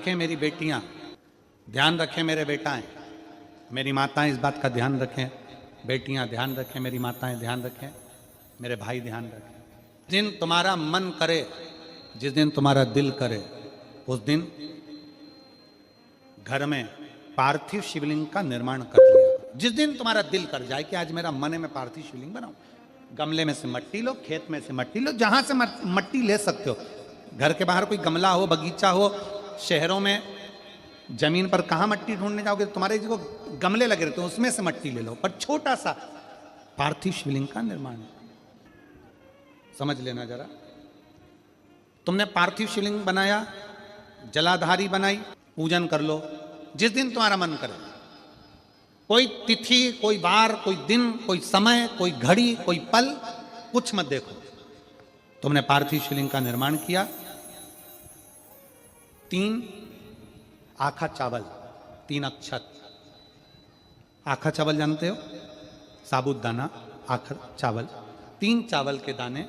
रखें मेरी बेटियां, ध्यान रखें मेरे बेटाएं, मेरी माताएं इस बात का ध्यान रखें, बेटियां ध्यान रखें, मेरी माताएं ध्यान रखें, मेरे भाई ध्यान रखें। जिस दिन तुम्हारा मन करे, जिस दिन तुम्हारा दिल करे, उस दिन घर में पार्थिव शिवलिंग का निर्माण कर लिया। जिस दिन तुम्हारा दिल कर जाए कि आज मेरा मन है मैं पार्थिव शिवलिंग बनाऊं, गमले में से मट्टी लो, खेत में से मट्टी लो, जहां से मट्टी ले सकते हो। घर के बाहर कोई गमला हो, बगीचा हो, शहरों में जमीन पर कहां मट्टी ढूंढने जाओगे, तुम्हारे जो गमले लगे रहते हैं उसमें से मट्टी ले लो, पर छोटा सा पार्थिव शिवलिंग का निर्माण समझ लेना जरा। तुमने पार्थिव शिवलिंग बनाया, जलाधारी बनाई, पूजन कर लो जिस दिन तुम्हारा मन करे। कोई तिथि, कोई वार, कोई दिन, कोई समय, कोई घड़ी, कोई पल, कुछ मत देखो। तुमने पार्थिव शिवलिंग का निर्माण किया। 3 आखा चावल, 3 अक्षत। आखा चावल जानते हो, साबुत दाना, आखा चावल। 3 चावल के दाने,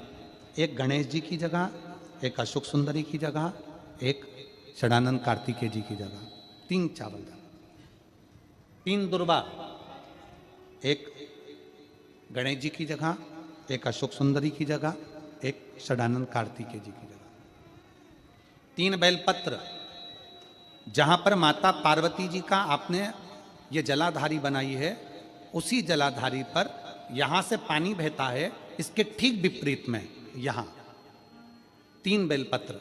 एक गणेश जी की जगह, एक अशोक सुंदरी की जगह, एक षडानंद कार्तिकेय जी की जगह। 3 चावल दाना। 3 दुर्वा, एक गणेश जी की जगह, एक अशोक सुंदरी की जगह, एक षडानंद कार्तिकेय जी की जगह। 3 बेलपत्र, जहां पर माता पार्वती जी का आपने ये जलाधारी बनाई है, उसी जलाधारी पर यहां से पानी बहता है, इसके ठीक विपरीत में यहां 3 बेलपत्र,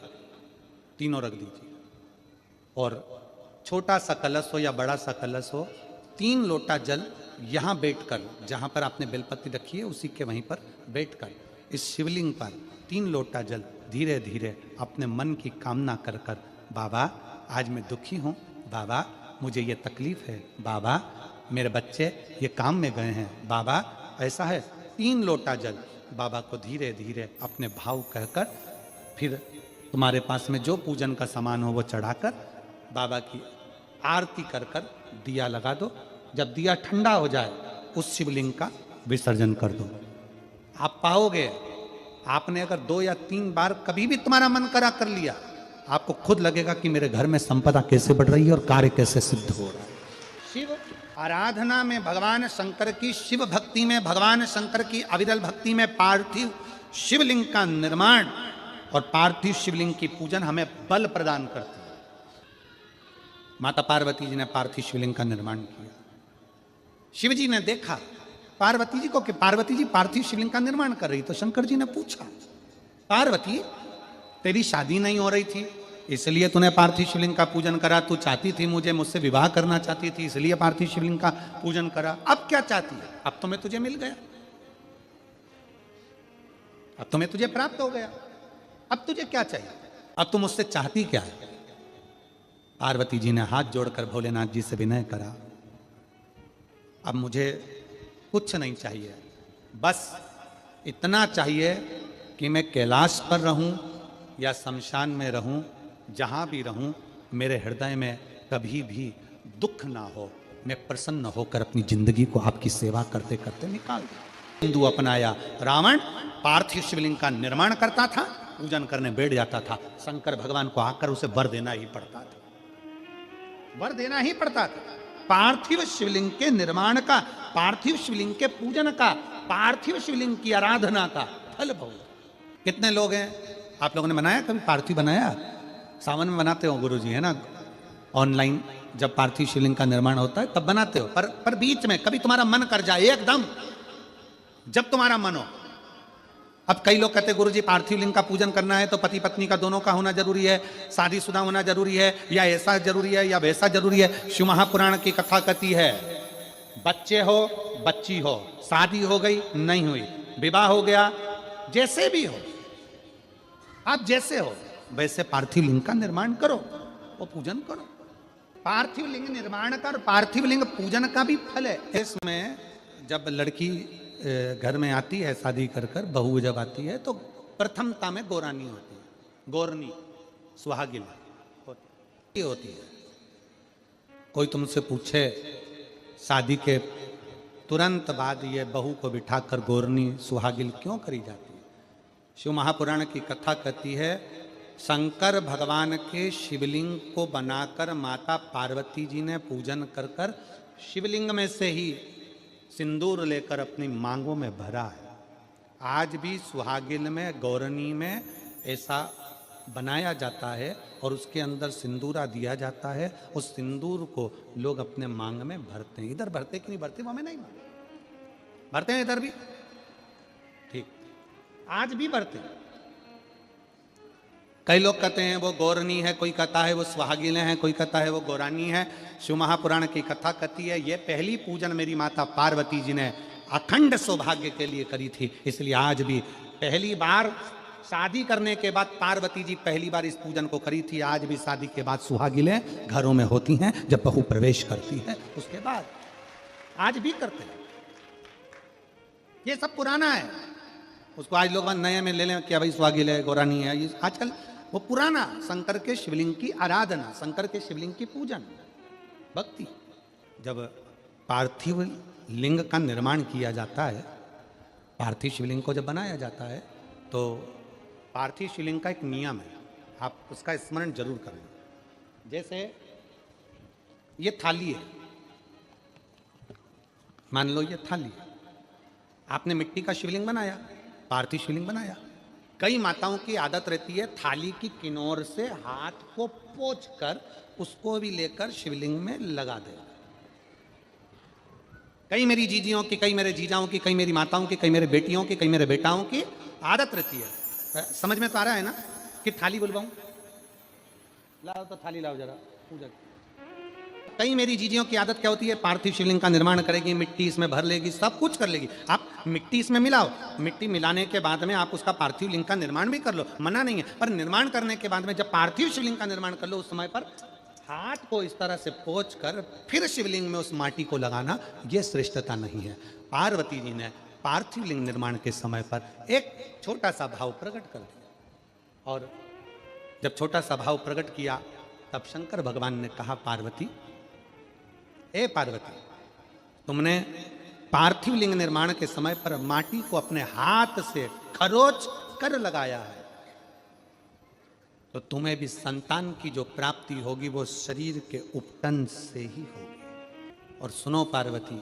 तीनों रख दीजिए। और छोटा सा कलश हो या बड़ा सा कलश हो, 3 लोटा जल यहां बैठकर, जहां पर आपने बेलपत्ती रखी है उसी के वहीं पर बैठकर इस शिवलिंग पर 3 लोटा जल धीरे धीरे अपने मन की कामना कर कर, बाबा आज मैं दुखी हूं, बाबा मुझे ये तकलीफ है, बाबा मेरे बच्चे ये काम में गए हैं, बाबा ऐसा है। 3 लोटा जल बाबा को धीरे धीरे अपने भाव कहकर, फिर तुम्हारे पास में जो पूजन का सामान हो वो चढ़ाकर बाबा की आरती कर कर दिया लगा दो। जब दिया ठंडा हो जाए उस शिवलिंग का विसर्जन कर दो। आप पाओगे, आपने अगर 2 या 3 बार कभी भी तुम्हारा मन करा कर लिया, आपको खुद लगेगा कि मेरे घर में संपदा कैसे बढ़ रही है और कार्य कैसे सिद्ध हो रहा है। शिव आराधना में भगवान शंकर की, शिव भक्ति में भगवान शंकर की अविरल भक्ति में पार्थिव शिवलिंग का निर्माण और पार्थिव शिवलिंग की पूजन हमें बल प्रदान करती है। माता पार्वती जी ने पार्थिव शिवलिंग का निर्माण किया। शिव जी ने देखा पार्वती जी को कि पार्वती जी पार्थिव शिवलिंग का निर्माण कर रही, तो शंकर जी ने पूछा, पार्वती तेरी शादी नहीं हो रही थी इसलिए तूने पार्थिव शिवलिंग का पूजन करा, तू चाहती थी मुझे, मुझसे विवाह करना चाहती थी इसलिए पार्थिव शिवलिंग का पूजन करा, अब क्या चाहती है? अब तो मैं तुझे मिल गया, अब तो मैं तुझे प्राप्त हो गया, अब तुझे क्या चाहिए, अब तुम मुझसे चाहती क्या है? पार्वती जी ने हाथ जोड़कर भोलेनाथ जी से विनय करा, अब मुझे कुछ नहीं चाहिए, बस इतना चाहिए कि मैं कैलाश पर रहूं या शमशान में रहूं, जहां भी रहूं मेरे हृदय में कभी भी दुख ना हो, मैं प्रसन्न होकर अपनी जिंदगी को आपकी सेवा करते करते निकाल दूं। हिंदू अपनाया, रावण पार्थिव शिवलिंग का निर्माण करता था, पूजन करने बैठ जाता था, शंकर भगवान को आकर उसे वर देना ही पड़ता था, वर देना ही पड़ता था। पार्थिव शिवलिंग के निर्माण का, पार्थिव शिवलिंग के पूजन का, पार्थिव शिवलिंग की आराधना का फल भोग। कितने लोग हैं, आप लोगों ने बनाया कभी पार्थिव? बनाया, सावन में बनाते हो गुरुजी, है ना, ऑनलाइन जब पार्थिव शिवलिंग का निर्माण होता है तब बनाते हो, पर बीच में कभी तुम्हारा मन कर जाए एकदम, जब तुम्हारा मन हो। अब कई लोग कहते हैं गुरुजी पार्थिव लिंग का पूजन करना है तो पति पत्नी का दोनों का होना जरूरी है, शादीशुदा होना जरूरी है, या ऐसा जरूरी है या वैसा जरूरी है। शिव महापुराण की कथा कहती है, बच्चे हो बच्ची हो, शादी हो गई नहीं हुई, विवाह हो गया, जैसे भी हो, आप जैसे हो वैसे पार्थिव लिंग का निर्माण करो, वो पूजन करो। पार्थिव लिंग निर्माण कर, पार्थिव लिंग पूजन का भी फल है। इसमें जब लड़की घर में आती है शादी कर कर, बहू जब आती है तो प्रथमता में गोरानी होती है, गोरनी सुहागिन होती है। कोई तुमसे पूछे शादी के तुरंत बाद ये बहू को बिठाकर गोरनी सुहागिन क्यों करी जाती है? शिव महापुराण की कथा कहती है, शंकर भगवान के शिवलिंग को बनाकर माता पार्वती जी ने पूजन कर कर शिवलिंग में से ही सिंदूर लेकर अपनी मांगों में भरा है। आज भी सुहागिन में, गौरनी में ऐसा बनाया जाता है और उसके अंदर सिंदूरा दिया जाता है। उस सिंदूर को लोग अपने मांग में भरते हैं। इधर भरते कि नहीं भरते वो हमें नहीं मालूम, भरते हैं इधर भी, ठीक, आज भी भरते हैं। कई लोग कहते हैं वो गौरनी है, कोई कहता है वो सुहागिनें हैं, कोई कहता है वो गौरानी है। शिव महापुराण की कथा कहती है ये पहली पूजन मेरी माता पार्वती जी ने अखंड सौभाग्य के लिए करी थी, इसलिए आज भी पहली बार शादी करने के बाद पार्वती जी पहली बार इस पूजन को करी थी। आज भी शादी के बाद सुहागिनें घरों में होती हैं, जब बहू प्रवेश करती है उसके बाद आज भी करते हैं। ये सब पुराना है, उसको आज लोग नए में ले लें कि भाई सुहागिन है, गौरानी है। ये आजकल वो पुराना शंकर के शिवलिंग की आराधना, शंकर के शिवलिंग की पूजन, भक्ति। जब पार्थिव लिंग का निर्माण किया जाता है, पार्थिव शिवलिंग को जब बनाया जाता है तो पार्थिव शिवलिंग का एक नियम है, आप उसका स्मरण जरूर करें। जैसे ये थाली है, मान लो ये थाली, आपने मिट्टी का शिवलिंग बनाया, पार्थिव शिवलिंग बनाया। कई माताओं की आदत रहती है थाली की किनार से हाथ को पोंछकर उसको भी लेकर शिवलिंग में लगा दे। कई मेरी जीजियों की, कई मेरे जीजाओं की, कई मेरी माताओं की, कई मेरे बेटियों की, कई मेरे बेटाओं की आदत रहती है। समझ में तो आ रहा है ना कि थाली बुलवाऊं? लाओ तो थाली लाओ जरा पूजा। कई मेरी जीजियों की आदत क्या होती है, पार्थिव शिवलिंग का निर्माण करेगी, मिट्टी इसमें भर लेगी, सब कुछ कर लेगी। आप मिट्टी इसमें मिलाओ, मिट्टी मिलाने के बाद में आप उसका पार्थिव लिंग का निर्माण भी कर लो, मना नहीं है। पर निर्माण करने के बाद में जब पार्थिव शिवलिंग का निर्माण कर लो, उस समय पर हाथ को इस तरह से पोंछ कर फिर शिवलिंग में उस माटी को लगाना, यह श्रेष्ठता नहीं है। पार्वती जी ने पार्थिव लिंग निर्माण के समय पर एक छोटा सा भाव प्रकट कर दिया, और जब छोटा सा भाव प्रकट किया तब शंकर भगवान ने कहा, पार्वती, ए पार्वती, तुमने पार्थिव लिंग निर्माण के समय पर माटी को अपने हाथ से खरोच कर लगाया है, तो तुम्हें भी संतान की जो प्राप्ति होगी वो शरीर के उपटन से ही होगी। और सुनो पार्वती,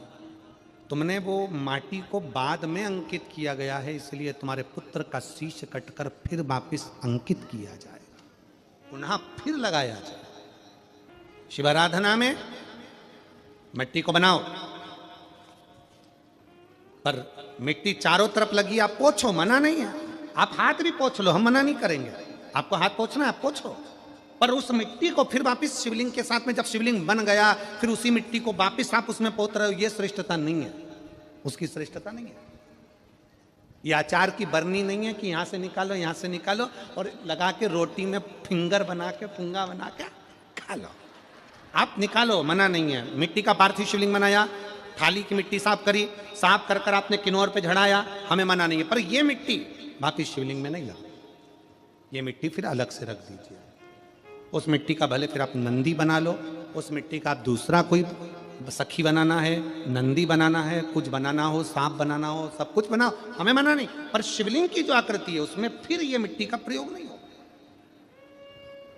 तुमने वो माटी को बाद में अंकित किया गया है, इसलिए तुम्हारे पुत्र का शीश कटकर फिर वापिस अंकित किया जाएगा, पुनः फिर लगाया जाएगा। शिवाराधना में मिट्टी को बनाओ, पर मिट्टी चारों तरफ लगी, आप पोंछो, मना नहीं है। आप हाथ भी पोंछ लो, हम मना नहीं करेंगे। आपको हाथ पोंछना है आप पोंछो, पर उस मिट्टी को फिर वापस शिवलिंग के साथ में, जब शिवलिंग बन गया फिर उसी मिट्टी को वापस आप उसमें पोत रहे हो, ये श्रेष्ठता नहीं है, उसकी श्रेष्ठता नहीं है। ये अचार की बरनी नहीं है कि यहां से निकालो, यहां से निकालो और लगा के रोटी में फिंगर बना के, फुंगा बना के खा लो। आप निकालो, मना नहीं है। मिट्टी का पार्थिव शिवलिंग बनाया, थाली की मिट्टी साफ करी, साफ कर कर आपने किन्नौर पे झड़ाया, हमें मना नहीं है। पर ये मिट्टी वापिस शिवलिंग में नहीं लगी, ये मिट्टी फिर अलग से रख दीजिए। उस मिट्टी का भले फिर आप नंदी बना लो, उस मिट्टी का आप दूसरा कोई सखी बनाना है, नंदी बनाना है, कुछ बनाना हो, सांप बनाना हो, सब कुछ बनाओ, हमें मना नहीं। पर शिवलिंग की जो आकृति है उसमें फिर ये मिट्टी का प्रयोग नहीं हो।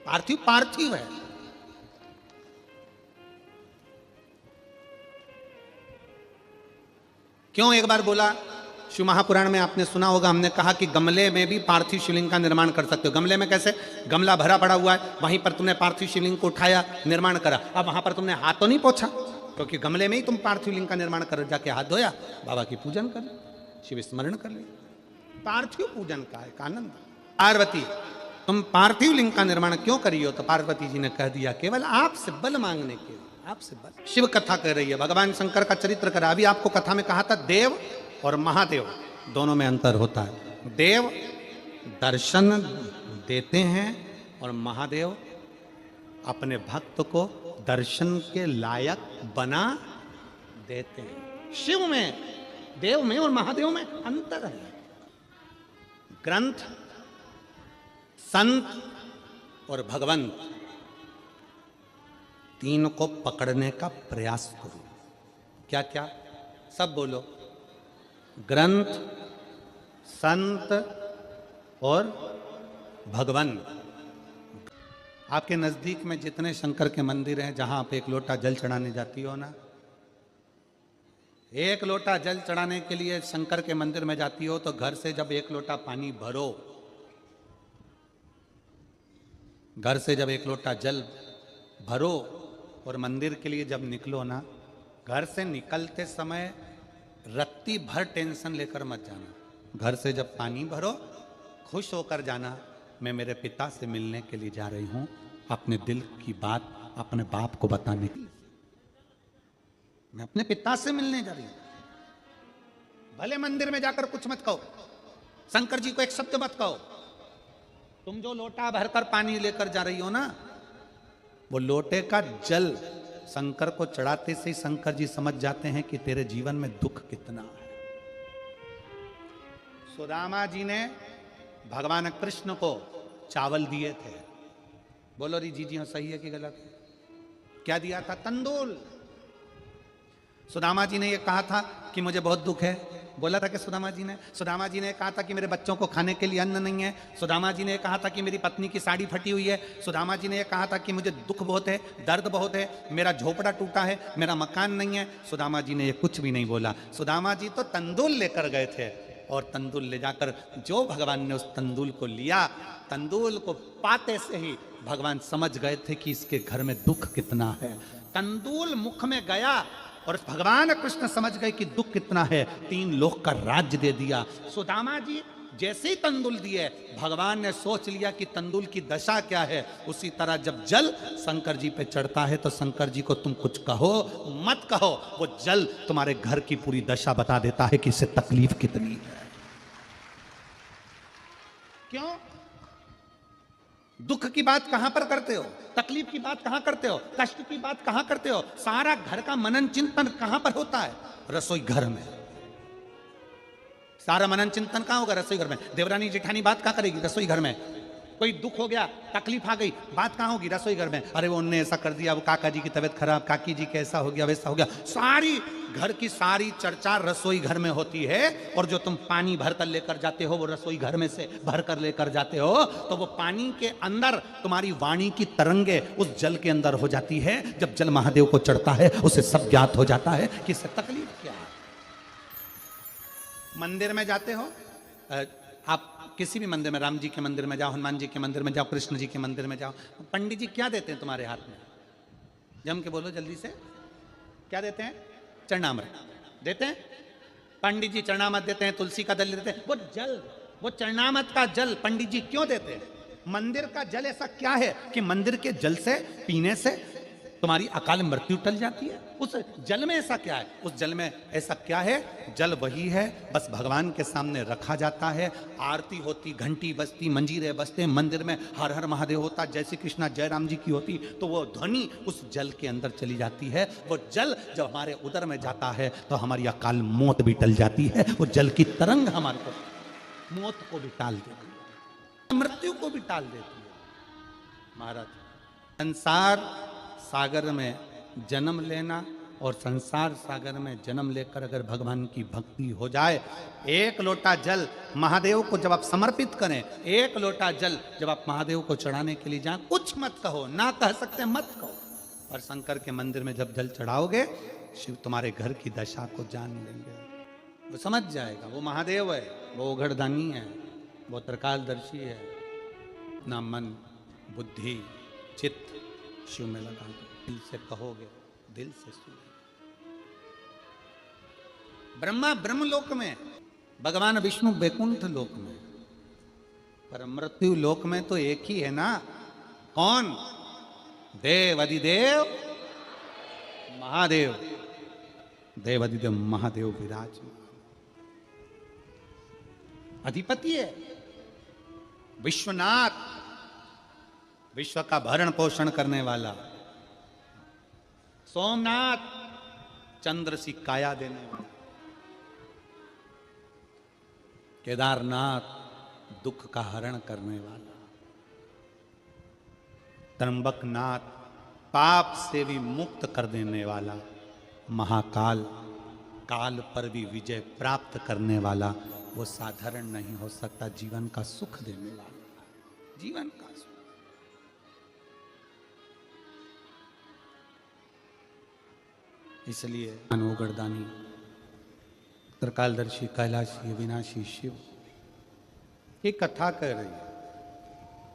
पार्थिव पार्थिव है। क्यों एक बार बोला, शिव महापुराण में आपने सुना होगा, हमने कहा कि गमले में भी पार्थिव शिवलिंग का निर्माण कर सकते हो। गमले में कैसे? गमला भरा पड़ा हुआ है, वहीं पर तुमने पार्थिव शिवलिंग को उठाया, निर्माण करा। अब वहां पर तुमने हाथ तो नहीं पोंछा, क्योंकि गमले में ही तुम पार्थिव लिंग का निर्माण कर, जाके हाथ धोया, बाबा की पूजन कर, शिव स्मरण कर ले। पार्थिव पूजन का एक आनंद। पार्वती, तुम पार्थिव लिंग का निर्माण क्यों करी हो? तो पार्वती जी ने कह दिया, केवल आपसे बल मांगने के लिए, आपसे बल। शिव कथा कर रही है, भगवान शंकर का चरित्र करा। अभी आपको कथा में कहा था देव और महादेव दोनों में अंतर होता है। देव दर्शन देते हैं और महादेव अपने भक्त को दर्शन के लायक बना देते हैं। शिव में, देव में और महादेव में अंतर है। ग्रंथ, संत और भगवंत, तीन को पकड़ने का प्रयास करो। क्या क्या? सब बोलो। ग्रंथ, संत और भगवंत, आपके नजदीक में जितने शंकर के मंदिर हैं, जहां आप एक लोटा जल चढ़ाने जाती हो ना, एक लोटा जल चढ़ाने के लिए शंकर के मंदिर में जाती हो, तो घर से जब एक लोटा पानी भरो, घर से जब एक लोटा जल भरो और मंदिर के लिए जब निकलो ना, घर से निकलते समय रत्ती भर टेंशन लेकर मत जाना। घर से जब पानी भरो, खुश होकर जाना, मैं मेरे पिता से मिलने के लिए जा रही हूं, अपने दिल की बात अपने बाप को बताने के लिए। मैं अपने पिता से मिलने जा रही हूं। भले मंदिर में जाकर कुछ मत कहो, शंकर जी को एक शब्द मत कहो। तुम जो लोटा भरकर पानी लेकर जा रही हो ना, वो लोटे का जल शंकर को चढ़ाते से शंकर जी समझ जाते हैं कि तेरे जीवन में दुख कितना है। सुदामा जी ने भगवान कृष्ण को चावल दिए थे। बोलो री जी हाँ, सही है कि गलत है? क्या दिया था? तंदूल। सुदामा जी ने ये कहा था कि मुझे बहुत दुख है। बोला था कि सुदामा जी ने कहा था कि मेरे बच्चों को खाने के लिए अन्न नहीं है। सुदामा जी ने कहा था कि मेरी पत्नी की साड़ी फटी हुई है। सुदामा जी ने कहा था कि मुझे दुख बहुत है, दर्द बहुत है, मेरा झोपड़ा टूटा है, मेरा मकान नहीं है। सुदामा जी ने ये कुछ भी नहीं बोला। सुदामा जी तो तंदूल लेकर गए थे, और तंदूल ले जाकर जो भगवान ने उस तंदूल को लिया, तंदूल को पाते से ही भगवान समझ गए थे कि इसके घर में दुख कितना है। तंदूल मुख में गया और भगवान कृष्ण समझ गए कि दुख कितना है, 3 लोक का राज्य दे दिया। सुदामा जी जैसे ही तंदूल दिए, भगवान ने सोच लिया कि तंदूल की दशा क्या है। उसी तरह जब जल शंकर जी पे चढ़ता है, तो शंकर जी को तुम कुछ कहो मत कहो, वो जल तुम्हारे घर की पूरी दशा बता देता है कि इससे तकलीफ कितनी है। क्यों? दुख की बात कहां पर करते हो, तकलीफ की बात कहां करते हो, कष्ट की बात कहां करते हो? सारा घर का मनन चिंतन कहां पर होता है? रसोई घर में। सारा मनन चिंतन कहां होगा? रसोई घर में। देवरानी जेठानी बात कहां करेगी? रसोई घर में। कोई दुख हो गया, तकलीफ आ गई, बात कहां होगी? रसोई घर में। अरे वो उनने ऐसा कर दिया, वो काका जी की तबीयत खराब, काकी जी के ऐसा हो गया, वैसा हो गया। सारी घर की सारी चर्चा रसोई घर में होती है। और जो तुम पानी भरकर लेकर जाते हो, वो रसोई घर में से भरकर लेकर जाते हो, तो वो पानी के अंदर तुम्हारी वाणी की तरंगे उस जल के अंदर हो जाती है। जब जल महादेव को चढ़ता है, उसे सब ज्ञात हो जाता है कि इससे तकलीफ क्या है। मंदिर में जाते हो, आप किसी भी मंदिर में, राम जी के मंदिर में जाओ, हनुमान जी के मंदिर में जाओ, कृष्ण जी के मंदिर में जाओ, पंडित जी क्या देते हैं तुम्हारे हाथ में? जम के बोलो जल्दी से, क्या देते हैं? चरणामृत देते हैं। पंडित जी चरणामृत देते हैं, तुलसी का दल देते हैं। वो जल, वो चरणामृत का जल पंडित जी क्यों देते हैं? मंदिर का जल ऐसा क्या है कि मंदिर के जल से पीने से तुम्हारी अकाल मृत्यु टल जाती है? उस जल में ऐसा क्या है? उस जल में ऐसा क्या है? जल वही है, बस भगवान के सामने रखा जाता है, आरती होती, घंटी बजती, मंजीरे बजते, मंदिर में हर हर महादेव होता, जय श्री कृष्णा जय राम जी की होती, तो वो ध्वनि उस जल के अंदर चली जाती है। वो जल जब हमारे उदर में जाता है, तो हमारी अकाल मौत भी टल जाती है। वो जल की तरंग हमारे को मौत को भी टाल देती है, मृत्यु को भी टाल देती है। महाराज, संसार सागर में जन्म लेना और संसार सागर में जन्म लेकर अगर भगवान की भक्ति हो जाए, एक लोटा जल महादेव को जब आप समर्पित करें, एक लोटा जल जब आप महादेव को चढ़ाने के लिए जाएं, कुछ मत कहो, ना कह सकते मत कहो। और शंकर के मंदिर में जब जल चढ़ाओगे, शिव तुम्हारे घर की दशा को जान लेंगे, वो समझ जाएगा। वो महादेव है, वो उघड़दानी है, वो त्रिकालदर्शी है। ना मन बुद्धि चित्त शिव में लगा दो, दिल से कहोगे, दिल से सुनोगे। ब्रह्मा ब्रह्मलोक में, भगवान विष्णु वैकुंठ लोक में, पर मृत्यु लोक में तो एक ही है ना। कौन? देव अधिदेव महादेव। देव अधिदेव महादेव विराज अधिपति है, विश्वनाथ, विश्व का भरण पोषण करने वाला। सोमनाथ, चंद्र सी काया देने वाला। केदारनाथ, दुख का हरण करने वाला। त्र्यंबकनाथ, पाप से भी मुक्त कर देने वाला। महाकाल, काल पर भी विजय प्राप्त करने वाला। वो साधारण नहीं हो सकता, जीवन का सुख देने वाला, जीवन का सुख। इसलिए अनोगरदानी त्रिकालदर्शी कैलाशी विनाशी शिव ये कथा कह रही है।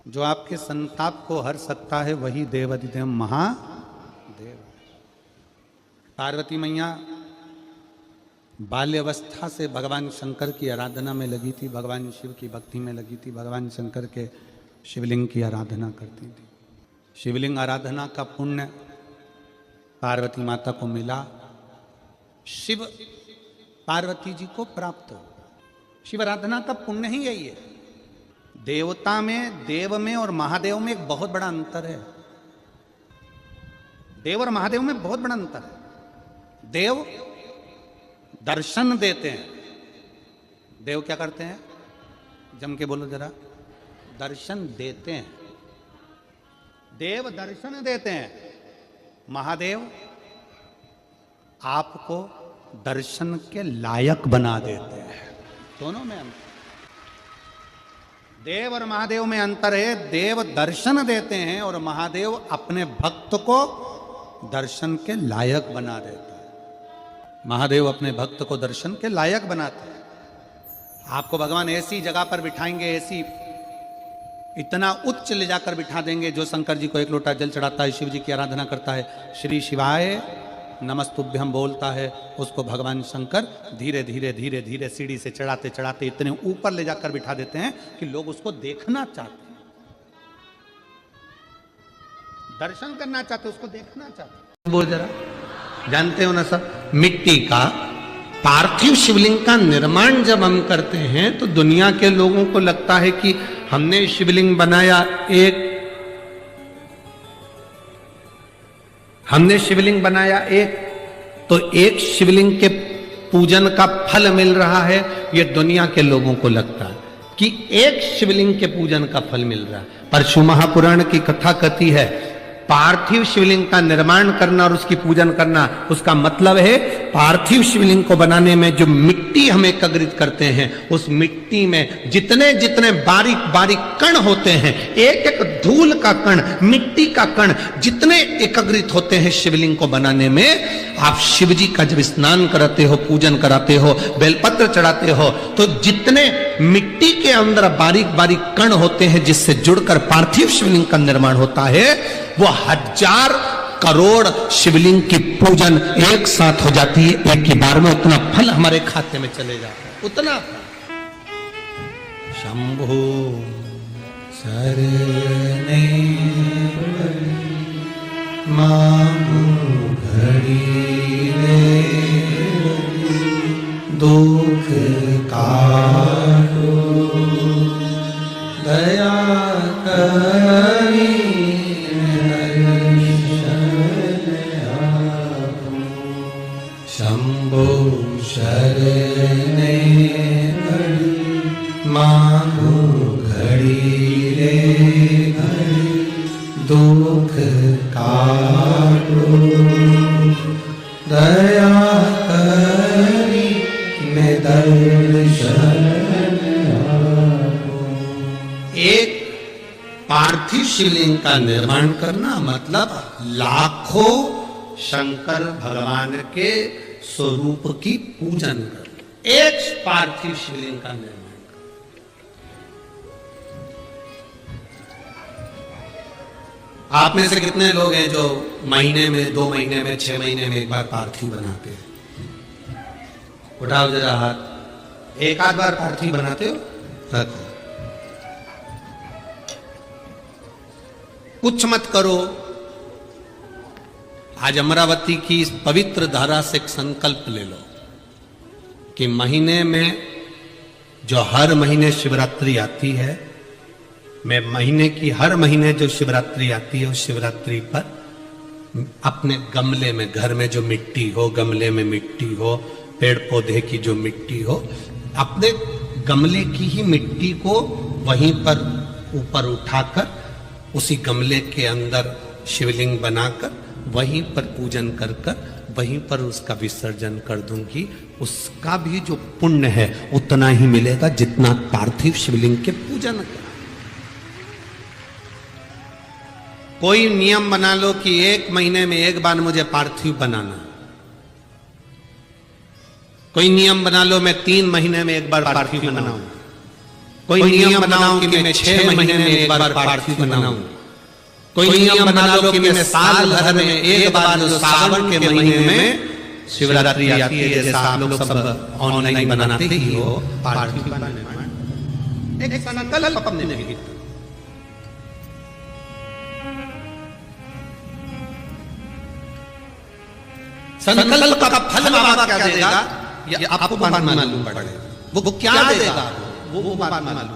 जो आपके संताप को हर सकता है वही देवाधिदेव महादेव। पार्वती मैया बाल्यावस्था से भगवान शंकर की आराधना में लगी थी, भगवान शिव की भक्ति में लगी थी, भगवान शंकर के शिवलिंग की आराधना करती थी। शिवलिंग आराधना का पुण्य पार्वती माता को मिला, शिव पार्वती जी को प्राप्त हो। शिव आराधना का पुण्य ही यही है। देवता में, देव में और महादेव में एक बहुत बड़ा अंतर है। देव और महादेव में बहुत बड़ा अंतर है। देव दर्शन देते हैं। देव क्या करते हैं? जम के बोलो जरा। दर्शन देते हैं। देव दर्शन देते हैं। महादेव आपको दर्शन के लायक बना देते हैं। दोनों में अंतर। देव और महादेव में अंतर है। देव दर्शन देते हैं और महादेव अपने भक्त को दर्शन के लायक बना देता है। महादेव अपने भक्त को दर्शन के लायक बनाते हैं। आपको भगवान ऐसी जगह पर बिठाएंगे, ऐसी इतना उच्च ले जाकर बिठा देंगे। जो शंकर जी को एक लोटा जल चढ़ाता है, शिव जी की आराधना करता है, श्री शिवाय नमस्तुभ्यम बोलता है, उसको भगवान शंकर धीरे धीरे धीरे धीरे सीढ़ी से चढ़ाते चढ़ाते इतने ऊपर ले जाकर बिठा देते हैं कि लोग उसको देखना चाहते हैं, दर्शन करना चाहते, उसको देखना चाहते। बोल जरा। जानते हो ना सब, मिट्टी का पार्थिव शिवलिंग का निर्माण जब हम करते हैं तो दुनिया के लोगों को लगता है कि हमने शिवलिंग बनाया, हमने शिवलिंग बनाया एक, तो एक शिवलिंग के पूजन का फल मिल रहा है। ये दुनिया के लोगों को लगता है कि एक शिवलिंग के पूजन का फल मिल रहा है। पर शिव महापुराण की कथा कहती है पार्थिव शिवलिंग का निर्माण करना और उसकी पूजन करना, उसका मतलब है पार्थिव शिवलिंग को बनाने में जो मिट्टी हम एकत्रित करते हैं, उस मिट्टी में जितने जितने बारीक बारीक कण होते हैं, एक एक धूल का कण, मिट्टी का कण जितने एकत्रित होते हैं शिवलिंग को बनाने में, आप शिव जी का जब स्नान कराते हो, पूजन कराते हो, बेलपत्र चढ़ाते हो, तो जितने मिट्टी के अंदर बारीक बारीक कण होते हैं जिससे जुड़कर पार्थिव शिवलिंग का निर्माण होता है, वो 1000 करोड़ शिवलिंग की पूजन एक साथ हो जाती है एक ही बार में। उतना फल हमारे खाते में चले जाता है, उतना। शंभो शरणे मांगो घड़ी रे, दुख काटो दया करी, शंभो शरणे मांगो घड़ी रे घड़ी, दुख काटो दया करी, मैं दर्शन आपो। एक पार्थिव शिवलिंग का निर्माण करना मतलब लाखों शंकर भगवान के स्वरूप की पूजन कर, एक पार्थिव शिवलिंग का निर्माण कर। आप में से कितने लोग हैं जो महीने में, 2 महीने में, 6 महीने में एक बार पार्थिव बनाते हैं? उठाओ जरा हाथ। एक आध बार पार्थिव बनाते हो? रखो। कुछ मत करो। आज अमरावती की इस पवित्र धारा से एक संकल्प ले लो कि महीने में जो हर महीने शिवरात्रि आती है, मैं महीने की हर महीने जो शिवरात्रि आती है उस शिवरात्रि पर अपने गमले में, घर में जो मिट्टी हो, गमले में मिट्टी हो, पेड़ पौधे की जो मिट्टी हो, अपने गमले की ही मिट्टी को वहीं पर ऊपर उठाकर उसी गमले के अंदर शिवलिंग बनाकर वहीं पर पूजन कर कर वहीं पर उसका विसर्जन कर दूंगी। उसका भी जो पुण्य है उतना ही मिलेगा जितना पार्थिव शिवलिंग के पूजन का। कोई नियम बना लो कि 1 महीने में एक बार मुझे पार्थिव बनाना, कोई नियम बना लो मैं 3 महीने में एक बार पार्थिव बनाऊं, कोई नियम बनाओ कि मैं 6 महीने में एक बार पार्थिव बनाऊं, कोई नियम बना लो कि मैं साल भर में एक बार जो सावन के महीने में शिवरात्रि आती है, जैसा आप लोग सब ऑनलाइन बनाते ही हो, पार्थिव बनाने एक संकल्प अपने लिए। संकल्प का फल बाबा क्या देगा ये आपको मालूम पड़ेगा। वो क्या देगा वो बात मालूम।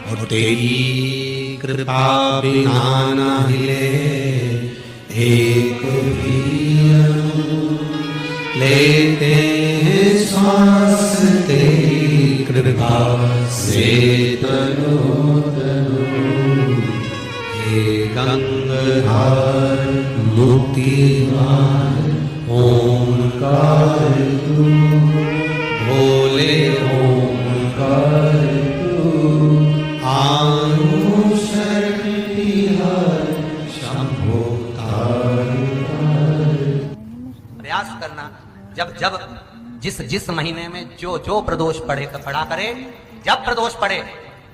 और तेरी कृपा बिना ना हिले एक भी लेते हैं श्वास, तेरी कृपा से तनो तनो हे गंगाधर मुक्तिदार ओंकार तू, भोले ओंकार तू, आनु शक्ति हर शंभो प्रयास करना। जब जब जिस जिस महीने में जो जो प्रदोष पड़े तो पड़ा करे। जब प्रदोष पड़े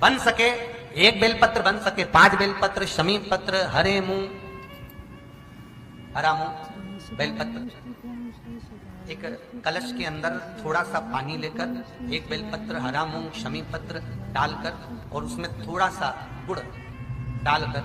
बन सके 1 बेलपत्र, बन सके 5 बेलपत्र, शमी पत्र, हरे मुंह, हरा मुंह, बेलपत्र, एक कलश के अंदर थोड़ा सा पानी लेकर 1 बेलपत्र, हरा मूंग, शमी पत्र डालकर और उसमें थोड़ा सा गुड़ डालकर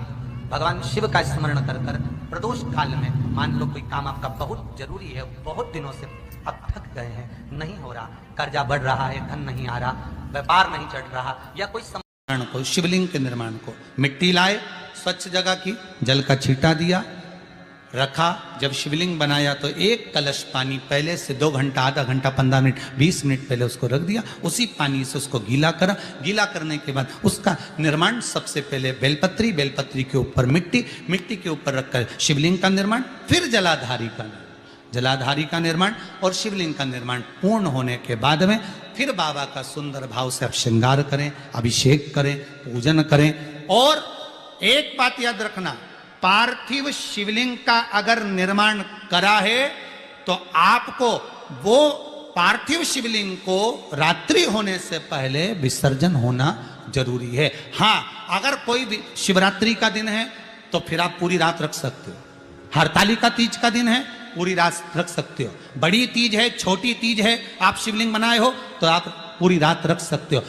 भगवान शिव का स्मरण कर कर प्रदोष काल में, मान लो कोई काम आपका बहुत जरूरी है, बहुत दिनों से अब थक गए हैं, नहीं हो रहा, कर्जा बढ़ रहा है, धन नहीं आ रहा, व्यापार नहीं चढ़ रहा, या कोई को, शिवलिंग के निर्माण को मिट्टी लाए, स्वच्छ जगह की, जल का छींटा दिया, रखा। जब शिवलिंग बनाया तो 1 कलश पानी पहले से 2 घंटा, आधा घंटा, 15 मिनट, 20 मिनट पहले उसको रख दिया। उसी पानी से उसको गीला करा। गीला करने के बाद उसका निर्माण सबसे पहले बेलपत्री, बेलपत्री के ऊपर मिट्टी, मिट्टी के ऊपर रखकर शिवलिंग का निर्माण, फिर जलाधारी का निर्माण और शिवलिंग का निर्माण पूर्ण होने के बाद में फिर बाबा का सुंदर भाव से आप श्रृंगार करें, अभिषेक करें, पूजन करें। और एक बात याद रखना, पार्थिव शिवलिंग का अगर निर्माण करा है तो आपको वो पार्थिव शिवलिंग को रात्रि होने से पहले विसर्जन होना जरूरी है। हाँ, अगर कोई भी शिवरात्रि का दिन है तो फिर आप पूरी रात रख सकते हो। हरतालिका तीज का दिन है, पूरी रात रख सकते हो। बड़ी तीज है, छोटी तीज है, आप शिवलिंग बनाए हो तो आप पूरी रात रख सकते हो।